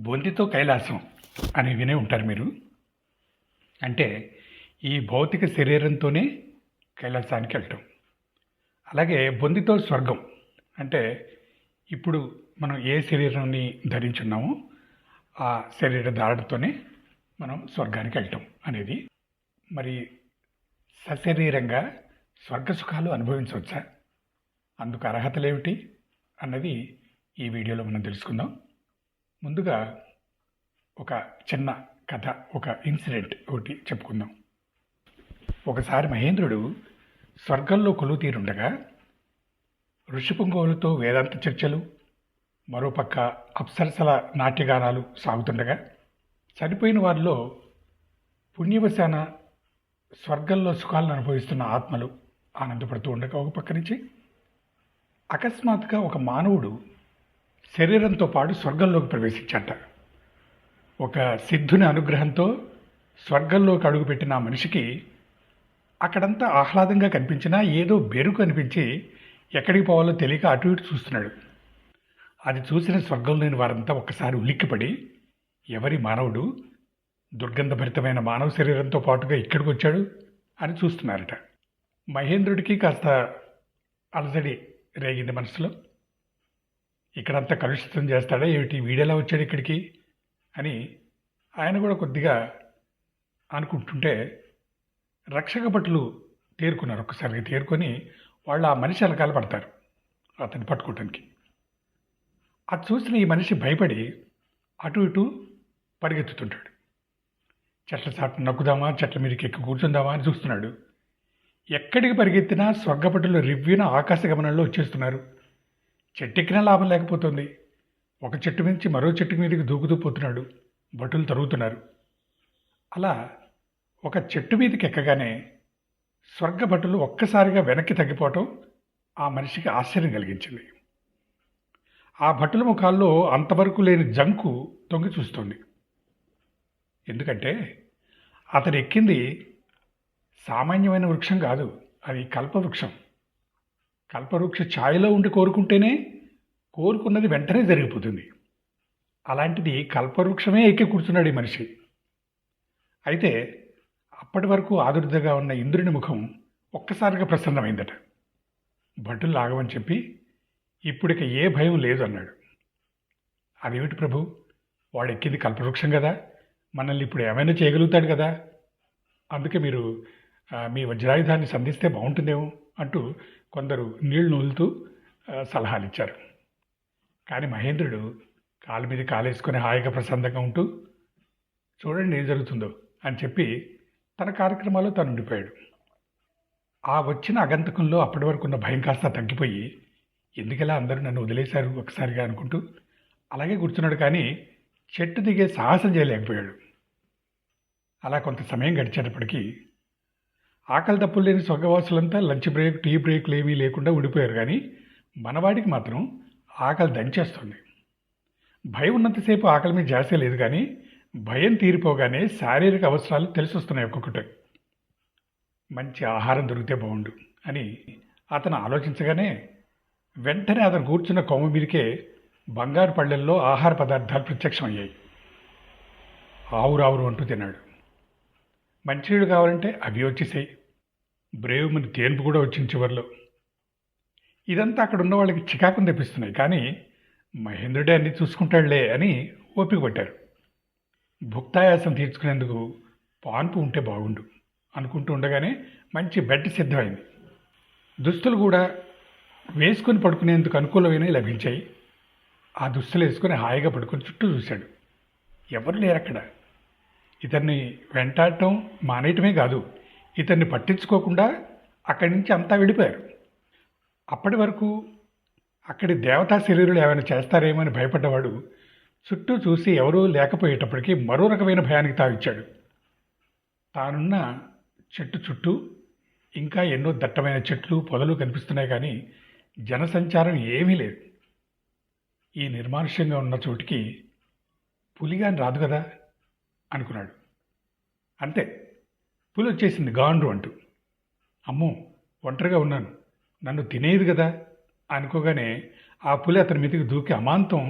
బొందితో కైలాసం అని వినే ఉంటారు మీరు. అంటే ఈ భౌతిక శరీరంతోనే కైలాసానికి వెళ్ళటం. అలాగే బొందితో స్వర్గం అంటే ఇప్పుడు మనం ఏ శరీరాన్ని ధరించున్నామో ఆ శరీర ధారణతోనే మనం స్వర్గానికి వెళ్ళటం అనేది. మరి సశరీరంగా స్వర్గ సుఖాలు అనుభవించవచ్చా, అందుకు అర్హతలు ఏమిటి అన్నది ఈ వీడియోలో మనం తెలుసుకుందాం. ముందుగా ఒక చిన్న కథ, ఒక ఇన్సిడెంట్ ఒకటి చెప్పుకుందాం. ఒకసారి మహేంద్రుడు స్వర్గంలో కొలువు తీరుండగా ఋషిపుంగవులతో వేదాంత చర్చలు, మరోపక్క అప్సరసల నాట్యగానాలు సాగుతుండగా చనిపోయిన వారిలో పుణ్యవశాన స్వర్గంలో సుఖాలను అనుభవిస్తున్న ఆత్మలు ఆనందపడుతూ ఉండగా ఒక పక్క నుంచి అకస్మాత్తుగా ఒక మానవుడు శరీరంతో పాటు స్వర్గంలోకి ప్రవేశించాట. ఒక సిద్ధుని అనుగ్రహంతో స్వర్గంలోకి అడుగుపెట్టిన ఆ మనిషికి అక్కడంతా ఆహ్లాదంగా కనిపించినా ఏదో బెరుకు అనిపించి ఎక్కడికి పోవాలో తెలియక అటు ఇటు చూస్తున్నాడు. అది చూసిన స్వర్గంలోని వారంతా ఒక్కసారి ఉలిక్కిపడి, ఎవరి మానవుడు దుర్గంధభరితమైన మానవ శరీరంతో పాటుగా ఇక్కడికి వచ్చాడు అని చూస్తున్నారట. మహేంద్రుడికి కాస్త అలజడి రేగింది మనసులో. ఇక్కడంతా కలుషితం చేస్తాడా ఏమిటి, వీడెలా వచ్చాడు ఇక్కడికి అని ఆయన కూడా కొద్దిగా అనుకుంటుంటే రక్షక భటులు తేరుకున్నారు. ఒక్కసారిగా తేరుకొని వాళ్ళు ఆ మనిషి వెనకాల పడతారు అతన్ని పట్టుకోవటానికి. అది చూసిన ఈ మనిషి భయపడి అటు ఇటు పరిగెత్తుతుంటాడు. చెట్ల చాటు నక్కుదామా, చెట్ల మీదకి ఎక్కి కూర్చుందామా అని చూస్తున్నాడు. ఎక్కడికి పరిగెత్తినా స్వర్గభటులు రివ్యూన ఆకాశ గమనంలో వచ్చేస్తున్నారు. చెట్టెక్కినా లాభం లేకపోతుంది. ఒక చెట్టు నుంచి మరో చెట్టు మీదకి దూకుతూ పోతున్నాడు. భటులు తరుగుతున్నారు. అలా ఒక చెట్టు మీదకి ఎక్కగానే స్వర్గభటులు ఒక్కసారిగా వెనక్కి తగ్గిపోవటం ఆ మనిషికి ఆశ్చర్యం కలిగించింది. ఆ భటుల ముఖాల్లో అంతవరకు లేని జంకు తొంగి చూస్తోంది. ఎందుకంటే అతను ఎక్కింది సామాన్యమైన వృక్షం కాదు, అది కల్పవృక్షం. కల్పవృక్ష ఛాయలో ఉండి కోరుకుంటేనే కోరుకున్నది వెంటనే జరిగిపోతుంది. అలాంటిది కల్పవృక్షమే ఎక్కి కూర్చున్నాడు ఈ మనిషి. అయితే అప్పటి వరకు ఆదుర్దగా ఉన్న ఇంద్రుని ముఖం ఒక్కసారిగా ప్రసన్నమైందట. భటులు ఆగమని చెప్పి ఇప్పుడిక ఏ భయం లేదు అన్నాడు. అదేమిటి ప్రభు, వాడు ఎక్కింది కల్పవృక్షం కదా, మనల్ని ఇప్పుడు ఏమైనా చేయగలుగుతాడు కదా, అందుకే మీరు మీ వజ్రాయుధాన్ని సంధిస్తే బాగుంటుందేమో అంటూ కొందరు నీళ్లు నూలుతూ సలహాలు ఇచ్చారు. కానీ మహేంద్రుడు కాలు మీద కాలేసుకొని హాయిగా ప్రశాంతంగా ఉంటూ చూడండి ఏం జరుగుతుందో అని చెప్పి తన కార్యక్రమాల్లో తను ఉండిపోయాడు. ఆ వచ్చిన అగంతకంలో అప్పటి వరకు ఉన్న భయం కాస్త తగ్గిపోయి ఎందుకలా అందరూ నన్ను వదిలేశారు ఒకసారిగా అనుకుంటూ అలాగే కూర్చున్నాడు. కానీ చెట్టు దిగే సాహసం చేయలేకపోయాడు. అలా కొంత సమయం గడిచేటప్పటికీ ఆకలి తప్పులు లేని స్వర్గవాసులంతా లంచ్ బ్రేక్, టీ బ్రేక్లు ఏమీ లేకుండా ఉండిపోయారు. కానీ మనవాడికి మాత్రం ఆకలి దంచేస్తుంది. భయం ఉన్నంతసేపు ఆకలి మీద జాసే లేదు, కానీ భయం తీరిపోగానే శారీరక అవసరాలు తెలిసి వస్తున్నాయి ఒక్కొక్కటి. మంచి ఆహారం దొరికితే బాగుండు అని అతను ఆలోచించగానే వెంటనే అతను కూర్చున్న కొమ్మ మీదకే బంగారు పళ్ళెల్లో ఆహార పదార్థాలు ప్రత్యక్షమయ్యాయి. ఆవురావురు అంటూ తిన్నాడు. మంచినీళ్ళు కావాలంటే అవి వచ్చేసాయి. బ్రేవ్ మంది తేన్పు కూడా వచ్చింది చివరిలో. ఇదంతా అక్కడ ఉన్న వాళ్ళకి చికాకుని తెప్పిస్తున్నాయి. కానీ మహేంద్రుడే అన్ని చూసుకుంటాడులే అని ఓపిక పట్టారు. భుక్తాయాసం తీర్చుకునేందుకు పాన్పు ఉంటే బాగుండు అనుకుంటూ ఉండగానే మంచి బెడ్ సిద్ధమైంది. దుస్తులు కూడా వేసుకొని పడుకునేందుకు అనుకూలమైనవి లభించాయి. ఆ దుస్తులు వేసుకొని హాయిగా పడుకొని చుట్టూ చూశాడు. ఎవరు లేరక్కడ. ఇతన్ని వెంటాడటం మానేయటమే కాదు, ఇతన్ని పట్టించుకోకుండా అక్కడి నుంచి అంతా వెళ్ళిపోయారు. అప్పటి వరకు అక్కడి దేవతా శరీరులు ఏమైనా చేస్తారేమో అని భయపడ్డవాడు చుట్టూ చూసి ఎవరూ లేకపోయేటప్పటికీ మరో రకమైన భయానికి తావిచ్చాడు. తానున్న చెట్టు చుట్టూ ఇంకా ఎన్నో దట్టమైన చెట్లు, పొదలు కనిపిస్తున్నాయి, కానీ జనసంచారం ఏమీ లేదు. ఈ నిర్మానుష్యంగా ఉన్న చోటికి పులిగాని రాదు కదా అనుకున్నాడు. అంతే, పులి వచ్చేసింది గాండ్రు అంటూ. అమ్మో, ఒంటరిగా ఉన్నాను, నన్ను తినేది కదా అనుకోగానే ఆ పులి అతని మీదకి దూకి అమాంతం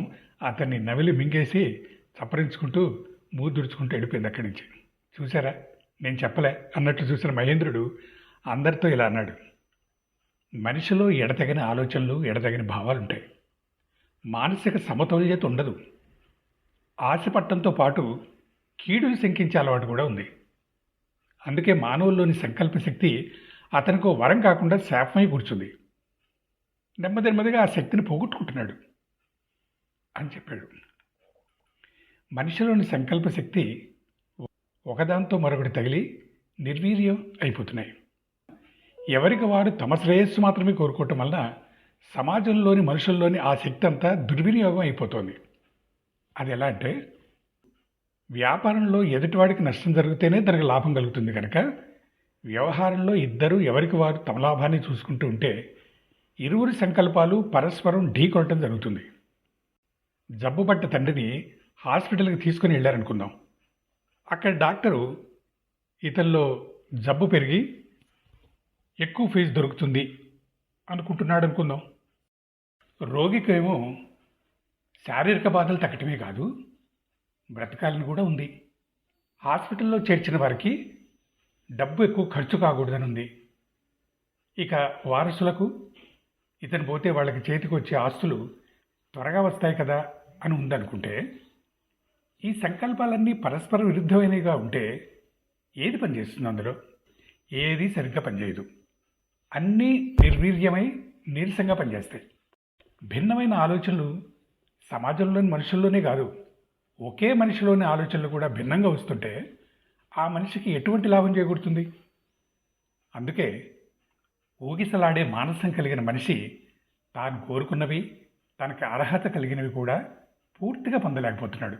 అతన్ని నవిలి మింగేసి చప్పరించుకుంటూ మూదుడుచుకుంటూ వెళ్ళిపోయింది అక్కడి నుంచి. చూసారా, నేను చెప్పలే అన్నట్లు చూసిన మహేంద్రుడు అందరితో ఇలా అన్నాడు. మనిషిలో ఎడతెగని ఆలోచనలు, ఎడతెగని భావాలు ఉంటాయి. మానసిక సమతౌల్యత ఉండదు. ఆశపట్టంతో పాటు కీడును శంకించే అలవాటు కూడా ఉంది. అందుకే మానవుల్లోని సంకల్ప శక్తి అతనికో వరం కాకుండా శాపమై కూర్చుంది. నెమ్మదిగా ఆ శక్తిని పోగొట్టుకుంటున్నాడు అని చెప్పాడు. మనిషిలోని సంకల్ప శక్తి ఒకదాంతో మరొకటి తగిలి నిర్వీర్యం అయిపోతున్నాయి. ఎవరికి వారు తమ శ్రేయస్సు మాత్రమే కోరుకోవటం వల్ల సమాజంలోని మనుషుల్లోని ఆ శక్తి అంతా దుర్వినియోగం అయిపోతుంది. అది ఎలా అంటే, వ్యాపారంలో ఎదుటివాడికి నష్టం జరిగితేనే దానికి లాభం కలుగుతుంది కనుక వ్యవహారంలో ఇద్దరు ఎవరికి వారు తమ లాభాన్ని చూసుకుంటూ ఉంటే ఇరువురి సంకల్పాలు పరస్పరం ఢీకొనటం జరుగుతుంది. జబ్బుపడ్డ తండ్రిని హాస్పిటల్కి తీసుకుని వెళ్ళారనుకుందాం. అక్కడ డాక్టరు ఇతనిలో జబ్బు పెరిగి ఎక్కువ ఫీజు దొరుకుతుంది అనుకుంటున్నాడు అనుకుందాం. రోగికేమో శారీరక బాధలు తగ్గటమే కాదు, బ్రతకాలని కూడా ఉంది. హాస్పిటల్లో చేర్చిన వారికి డబ్బు ఎక్కువ ఖర్చు కాకూడదని ఉంది. ఇక వారసులకు ఇతను పోతే వాళ్ళకి చేతికి వచ్చే ఆస్తులు త్వరగా వస్తాయి కదా అని ఉందనుకుంటే, ఈ సంకల్పాలన్నీ పరస్పర విరుద్ధమైనవిగా ఉంటే ఏది పనిచేస్తుంది? అందులో ఏది సరిగ్గా పనిచేయదు. అన్నీ నిర్వీర్యమై నీరసంగా పనిచేస్తాయి. భిన్నమైన ఆలోచనలు సమాజంలోని మనుషుల్లోనే కాదు, ఒకే మనిషిలోని ఆలోచనలు కూడా భిన్నంగా వస్తుంటే ఆ మనిషికి ఎటువంటి లాభం చేకూరుతుంది? అందుకే ఊగిసలాడే మానసం కలిగిన మనిషి తాను కోరుకున్నవి, తనకు అర్హత కలిగినవి కూడా పూర్తిగా పొందలేకపోతున్నాడు.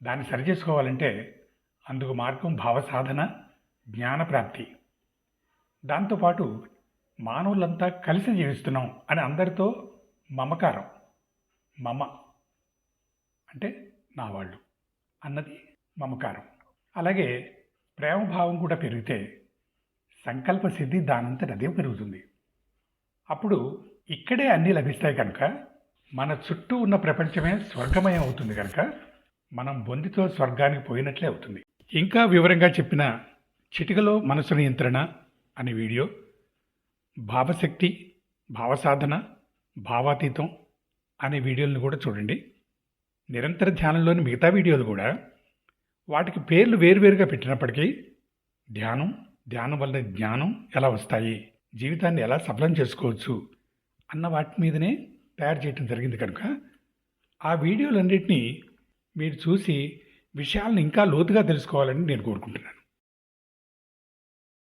దాన్ని సరిచేసుకోవాలంటే అందుకు మార్గం భావసాధన, జ్ఞానప్రాప్తి. దాంతోపాటు మానవులంతా కలిసి జీవిస్తున్నాం అని అందరితో మమకారం, మమ అంటే నా వాళ్ళు అన్నది మమకారం. అలాగే ప్రేమభావం కూడా పెరిగితే సంకల్ప సిద్ధి దానంతట అదే పెరుగుతుంది. అప్పుడు ఇక్కడే అన్నీ లభిస్తాయి కనుక మన చుట్టూ ఉన్న ప్రపంచమే స్వర్గమయం అవుతుంది కనుక మనం బొందితో స్వర్గానికి పోయినట్లే అవుతుంది. ఇంకా వివరంగా చెప్పిన చిటికలో మనసు నియంత్రణ అనే వీడియో, భావశక్తి, భావసాధన, భావాతీతం అనే వీడియోలను కూడా చూడండి. నిరంతర ధ్యానంలోని మిగతా వీడియోలు కూడా వాటికి పేర్లు వేరువేరుగా పెట్టినప్పటికీ ధ్యానం వల్ల జ్ఞానం ఎలా వస్తాయి, జీవితాన్ని ఎలా సఫలం చేసుకోవచ్చు అన్న వాటి మీదనే తయారు చేయటం జరిగింది కనుక ఆ వీడియోలన్నింటినీ మీరు చూసి విషయాలను ఇంకా లోతుగా తెలుసుకోవాలని నేను కోరుకుంటున్నాను.